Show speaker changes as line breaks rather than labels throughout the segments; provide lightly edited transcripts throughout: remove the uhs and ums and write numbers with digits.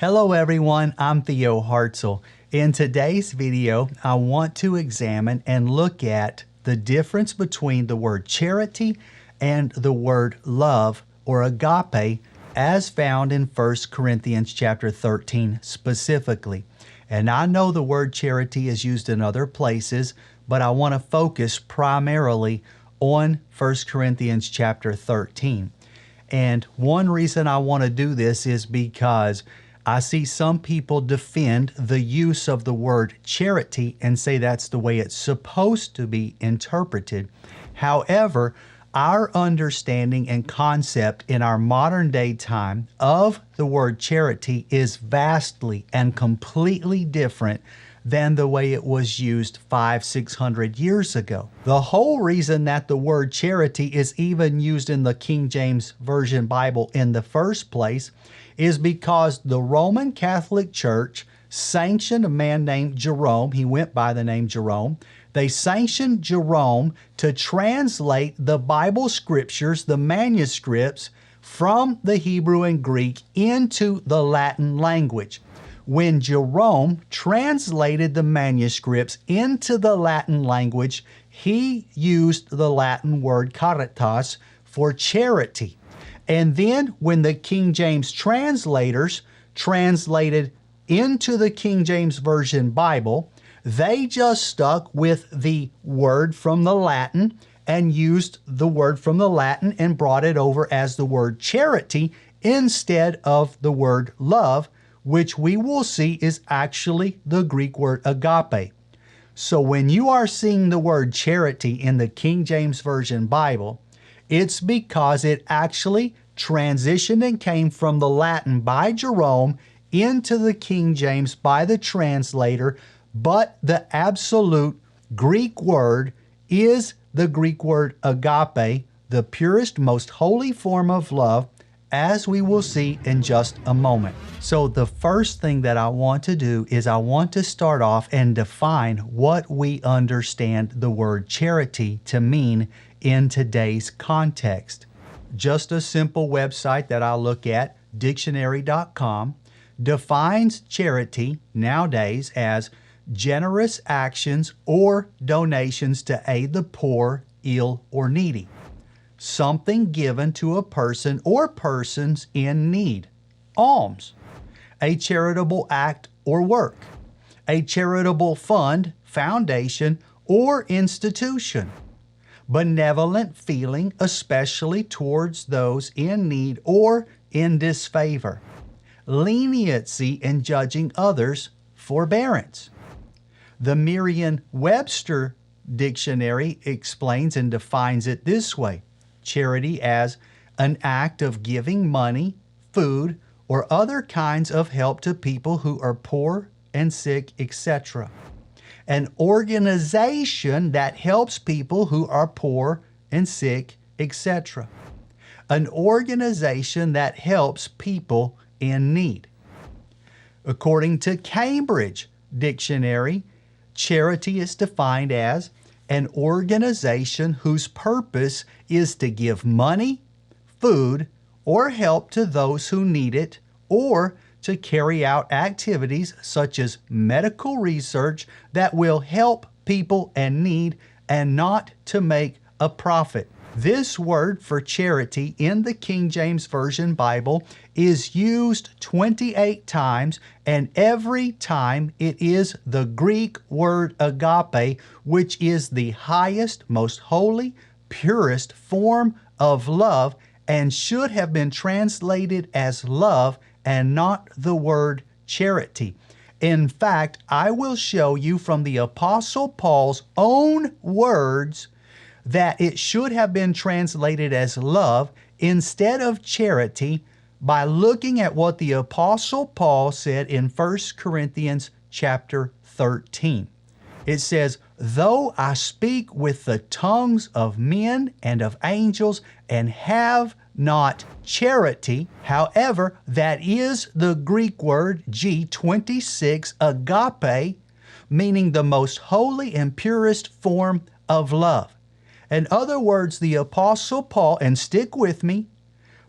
Hello everyone, I'm Theo Heartsill. In today's video, I want to examine and look at the difference between the word charity and the word love or agape as found in 1 Corinthians chapter 13 specifically. And I know the word charity is used in other places, but I want to focus primarily on 1 Corinthians chapter 13. And one reason I want to do this is because I see some people defend the use of the word charity and say that's the way it's supposed to be interpreted. However, our understanding and concept in our modern day time of the word charity is vastly and completely different than the way it was used 500-600 years ago. The whole reason that the word charity is even used in the King James Version Bible in the first place is because the Roman Catholic Church sanctioned a man named Jerome. He went by the name Jerome. They sanctioned Jerome to translate the Bible scriptures, the manuscripts, from the Hebrew and Greek into the Latin language. When Jerome translated the manuscripts into the Latin language, he used the Latin word caritas for charity. And then when the King James translators translated into the King James Version Bible, they just stuck with the word from the Latin and used the word from the Latin and brought it over as the word charity instead of the word love, which we will see is actually the Greek word agape. So when you are seeing the word charity in the King James Version Bible, it's because it actually transitioned and came from the Latin by Jerome into the King James by the translator, but the absolute Greek word is the Greek word agape, the purest, most holy form of love, as we will see in just a moment. So the first thing that I want to do is I want to start off and define what we understand the word charity to mean in today's context. Just a simple website that I look at, dictionary.com, defines charity nowadays as generous actions or donations to aid the poor, ill, or needy. Something given to a person or persons in need. Alms. A charitable act or work. A charitable fund, foundation, or institution. Benevolent feeling, especially towards those in need or in disfavor. Leniency in judging others. Forbearance. The Merriam-Webster Dictionary explains and defines it this way: charity as an act of giving money, food, or other kinds of help to people who are poor and sick, etc. An organization that helps people who are poor and sick, etc. An organization that helps people in need. According to Cambridge Dictionary, charity is defined as an organization whose purpose is to give money, food, or help to those who need it, or to carry out activities such as medical research that will help people in need and not to make a profit. This word for charity in the King James Version Bible is used 28 times, and every time it is the Greek word agape, which is the highest, most holy, purest form of love and should have been translated as love and not the word charity. In fact, I will show you from the Apostle Paul's own words that it should have been translated as love instead of charity by looking at what the Apostle Paul said in 1 Corinthians chapter 13. It says, "Though I speak with the tongues of men and of angels and have not charity, however, that is the Greek word G26, agape, meaning the most holy and purest form of love." In other words, the Apostle Paul, and stick with me,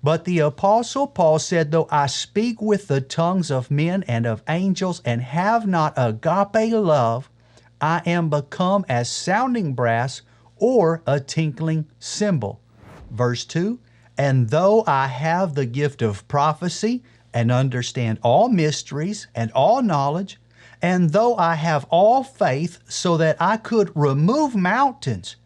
But the Apostle Paul said, though I speak with the tongues of men and of angels and have not agape love, I am become as sounding brass or a tinkling cymbal. Verse 2, and though I have the gift of prophecy and understand all mysteries and all knowledge, and though I have all faith so that I could remove mountains,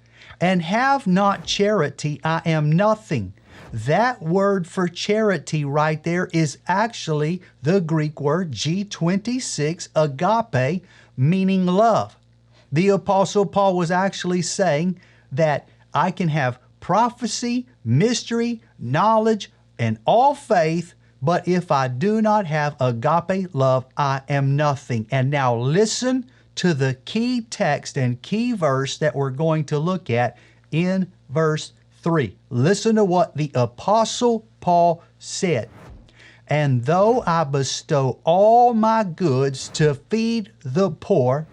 and have not charity, I am nothing. That word for charity right there is actually the Greek word G26, agape, meaning love. The Apostle Paul was actually saying that I can have prophecy, mystery, knowledge, and all faith, but if I do not have agape love, I am nothing. And now listen to the key text and key verse that we're going to look at in verse 3. Listen to what the Apostle Paul said. And though I bestow all my goods to feed the poor,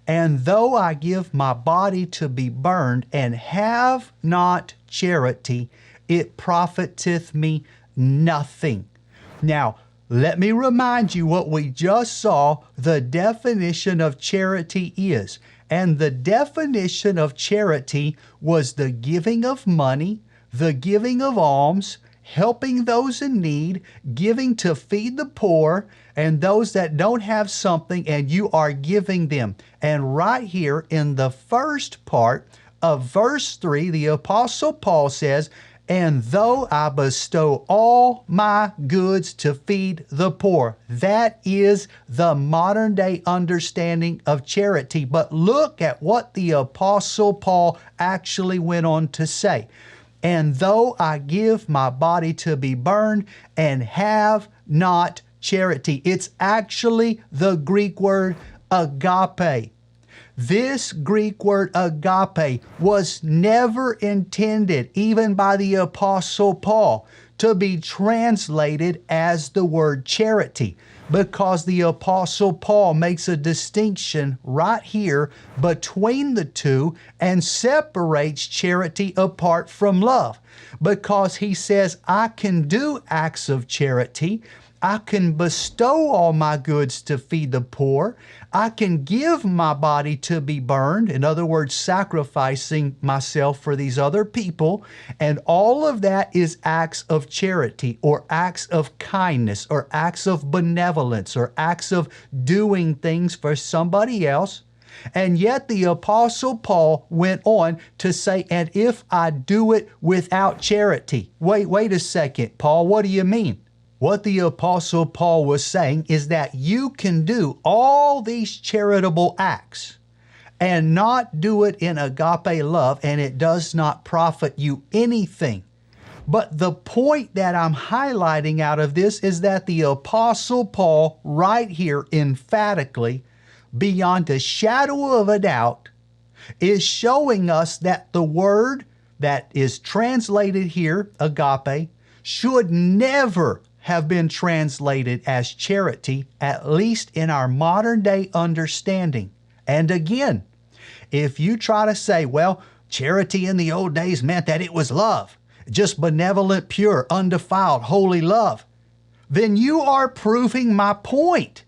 and though I give my body to be burned, and have not charity, it profiteth me nothing. Now, let me remind you what we just saw the definition of charity is. And the definition of charity was the giving of money, the giving of alms, helping those in need, giving to feed the poor, and those that don't have something, and you are giving them. And right here in the first part of verse 3, the Apostle Paul says, and though I bestow all my goods to feed the poor. That is the modern day understanding of charity. But look at what the Apostle Paul actually went on to say. And though I give my body to be burned and have not charity. It's actually the Greek word agape. This Greek word agape was never intended, even by the Apostle Paul, to be translated as the word charity, because the Apostle Paul makes a distinction right here between the two and separates charity apart from love, because he says, I can do acts of charity, I can bestow all my goods to feed the poor. I can give my body to be burned. In other words, sacrificing myself for these other people. And all of that is acts of charity or acts of kindness or acts of benevolence or acts of doing things for somebody else. And yet the Apostle Paul went on to say, and if I do it without charity. Wait a second, Paul, what do you mean? What the Apostle Paul was saying is that you can do all these charitable acts and not do it in agape love, and it does not profit you anything. But the point that I'm highlighting out of this is that the Apostle Paul right here emphatically, beyond a shadow of a doubt, is showing us that the word that is translated here, agape, should never have been translated as charity, at least in our modern day understanding. And again, if you try to say, well, charity in the old days meant that it was love, just benevolent, pure, undefiled, holy love, then you are proving my point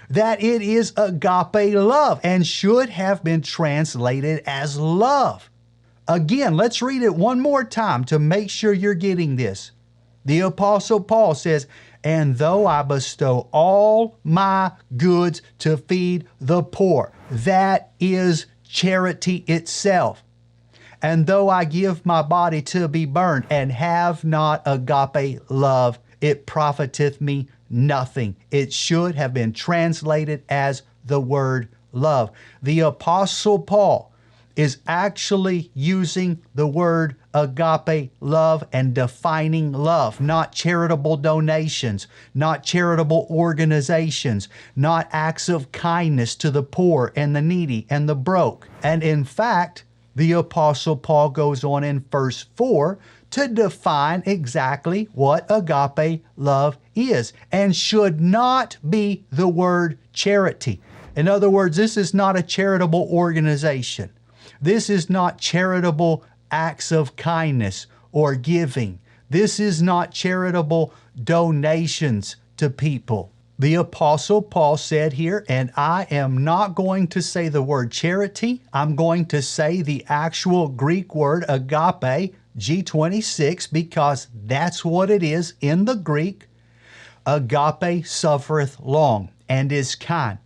that it is agape love and should have been translated as love. Again, let's read it one more time to make sure you're getting this. The Apostle Paul says, and though I bestow all my goods to feed the poor, that is charity itself. And though I give my body to be burned and have not agape love, it profiteth me nothing. It should have been translated as the word love. The Apostle Paul is actually using the word agape love and defining love, not charitable donations, not charitable organizations, not acts of kindness to the poor and the needy and the broke. And in fact, the Apostle Paul goes on in verse 4 to define exactly what agape love is and should not be the word charity. In other words, this is not a charitable organization. This is not charitable acts of kindness or giving. This is not charitable donations to people. The Apostle Paul said here, and I am not going to say the word charity. I'm going to say the actual Greek word agape, G26, because that's what it is in the Greek. Agape suffereth long and is kind.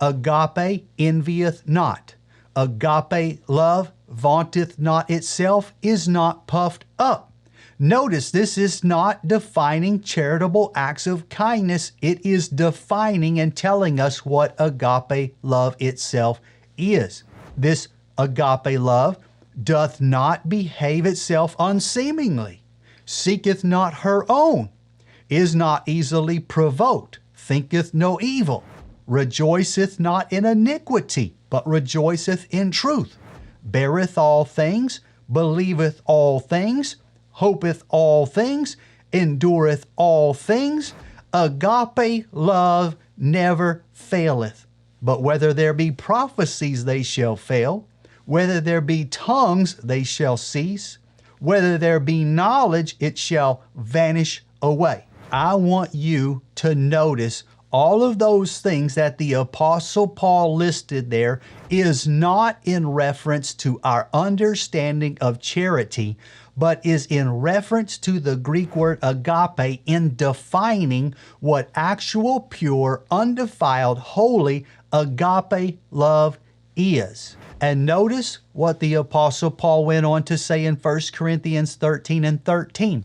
Agape envieth not. Agape love vaunteth not itself, is not puffed up. Notice this is not defining charitable acts of kindness. It is defining and telling us what agape love itself is. This agape love doth not behave itself unseemingly, seeketh not her own, is not easily provoked, thinketh no evil, rejoiceth not in iniquity, but rejoiceth in truth, beareth all things, believeth all things, hopeth all things, endureth all things. Agape love never faileth. But whether there be prophecies, they shall fail. Whether there be tongues, they shall cease. Whether there be knowledge, it shall vanish away. I want you to notice all of those things that the Apostle Paul listed there is not in reference to our understanding of charity, but is in reference to the Greek word agape in defining what actual, pure, undefiled, holy agape love is. And notice what the Apostle Paul went on to say in 1 Corinthians 13:13.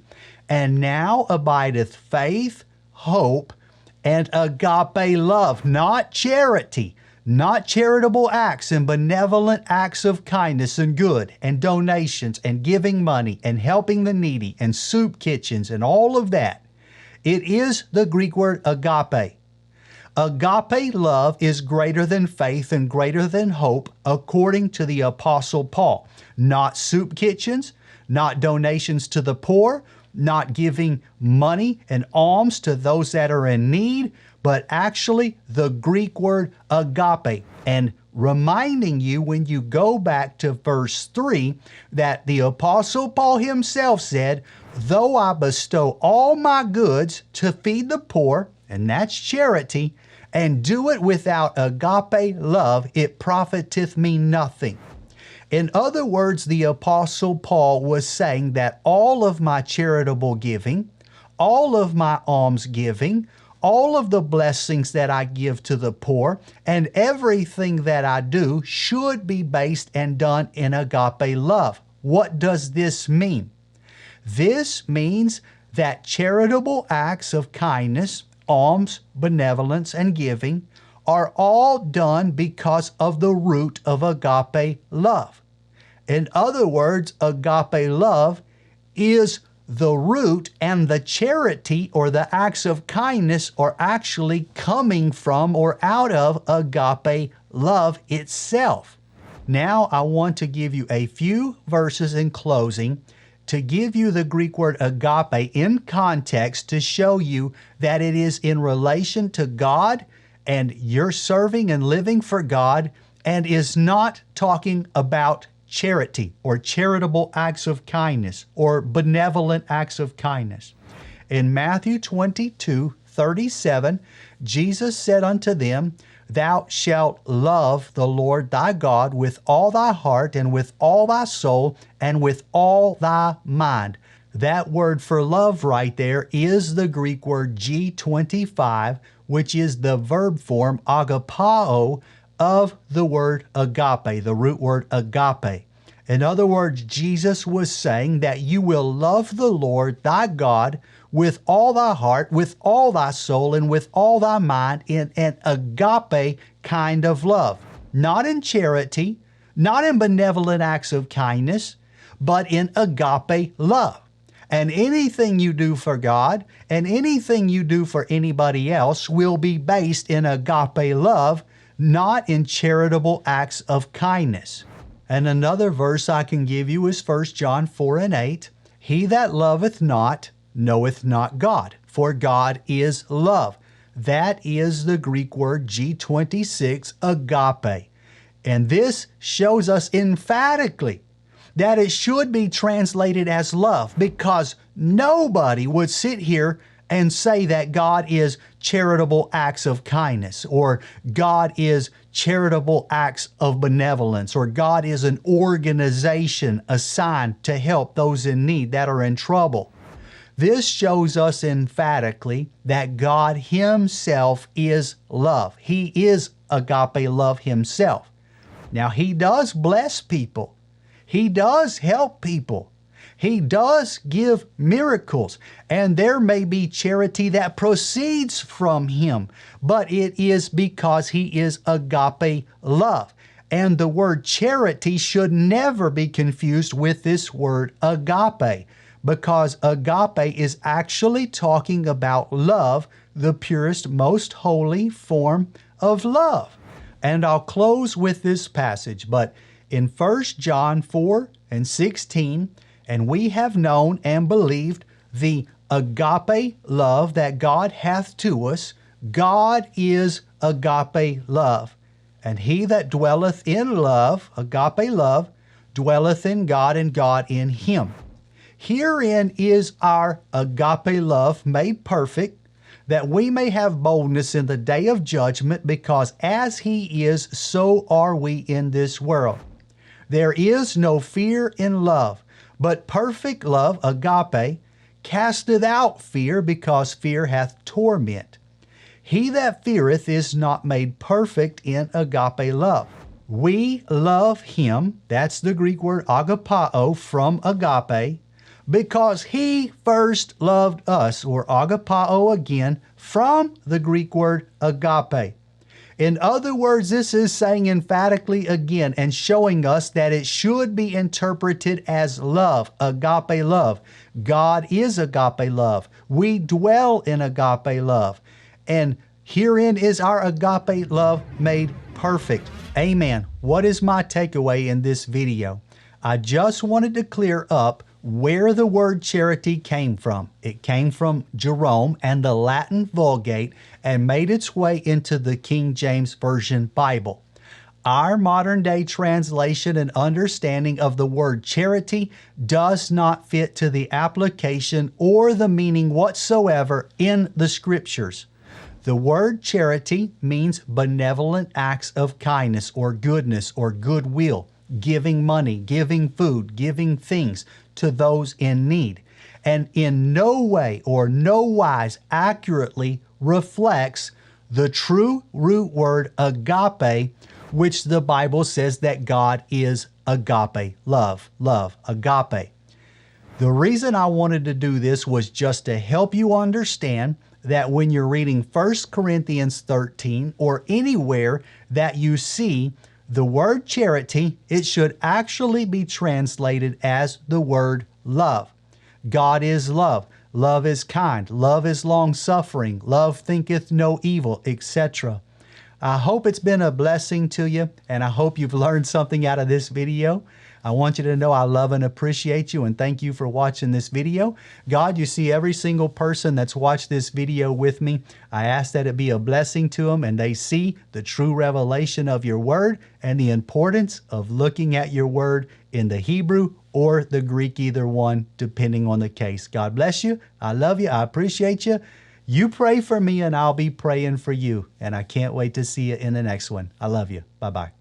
And now abideth faith, hope, and agape love, not charity, not charitable acts and benevolent acts of kindness and good and donations and giving money and helping the needy and soup kitchens and all of that. It is the Greek word agape. Agape love is greater than faith and greater than hope, according to the Apostle Paul. Not soup kitchens, not donations to the poor, not giving money and alms to those that are in need, but actually the Greek word agape. And reminding you when you go back to verse 3 that the Apostle Paul himself said, though I bestow all my goods to feed the poor, and that's charity, and do it without agape love, it profiteth me nothing. In other words, the Apostle Paul was saying that all of my charitable giving, all of my alms giving, all of the blessings that I give to the poor, and everything that I do should be based and done in agape love. What does this mean? This means that charitable acts of kindness, alms, benevolence, and giving are all done because of the root of agape love. In other words, agape love is the root, and the charity or the acts of kindness are actually coming from or out of agape love itself. Now I want to give you a few verses in closing to give you the Greek word agape in context to show you that it is in relation to God and you're serving and living for God, and is not talking about charity or charitable acts of kindness or benevolent acts of kindness. In Matthew 22:37, Jesus said unto them, Thou shalt love the Lord thy God with all thy heart and with all thy soul and with all thy mind. That word for love right there is the Greek word G25, which is the verb form agapao of the word agape, the root word agape. In other words, Jesus was saying that you will love the Lord thy God with all thy heart, with all thy soul, and with all thy mind in an agape kind of love. Not in charity, not in benevolent acts of kindness, but in agape love. And anything you do for God and anything you do for anybody else will be based in agape love, not in charitable acts of kindness. And another verse I can give you is 1 John 4:8. He that loveth not knoweth not God, for God is love. That is the Greek word G26, agape. And this shows us emphatically that it should be translated as love, because nobody would sit here and say that God is charitable acts of kindness, or God is charitable acts of benevolence, or God is an organization assigned to help those in need that are in trouble. This shows us emphatically that God Himself is love. He is agape love Himself. Now, He does bless people. He does help people. He does give miracles, and there may be charity that proceeds from Him, but it is because He is agape love. And the word charity should never be confused with this word agape, because agape is actually talking about love, the purest, most holy form of love. And I'll close with this passage, but in 1 John 4:16, and we have known and believed the agape love that God hath to us. God is agape love. And he that dwelleth in love, agape love, dwelleth in God, and God in him. Herein is our agape love made perfect, that we may have boldness in the day of judgment, because as He is, so are we in this world. There is no fear in love, but perfect love, agape, casteth out fear, because fear hath torment. He that feareth is not made perfect in agape love. We love Him, that's the Greek word agapao, from agape, because He first loved us, or agapao again, from the Greek word agape. In other words, this is saying emphatically again and showing us that it should be interpreted as love, agape love. God is agape love. We dwell in agape love. And herein is our agape love made perfect. Amen. What is my takeaway in this video? I just wanted to clear up where the word charity came from. It came from Jerome and the Latin Vulgate and made its way into the King James Version Bible. Our modern day translation and understanding of the word charity does not fit to the application or the meaning whatsoever in the Scriptures. The word charity means benevolent acts of kindness or goodness or goodwill, giving money, giving food, giving things to those in need, and in no way or no wise accurately reflects the true root word agape, which the Bible says that God is agape, love, agape. The reason I wanted to do this was just to help you understand that when you're reading 1 Corinthians 13 or anywhere that you see the word charity, it should actually be translated as the word love. God is love. Love is kind. Love is long-suffering. Love thinketh no evil, etc. I hope it's been a blessing to you, and I hope you've learned something out of this video. I want you to know I love and appreciate you, and thank you for watching this video. God, you see every single person that's watched this video with me. I ask that it be a blessing to them, and they see the true revelation of your word and the importance of looking at your word in the Hebrew or the Greek, either one, depending on the case. God bless you. I love you. I appreciate you. You pray for me, and I'll be praying for you, and I can't wait to see you in the next one. I love you. Bye-bye.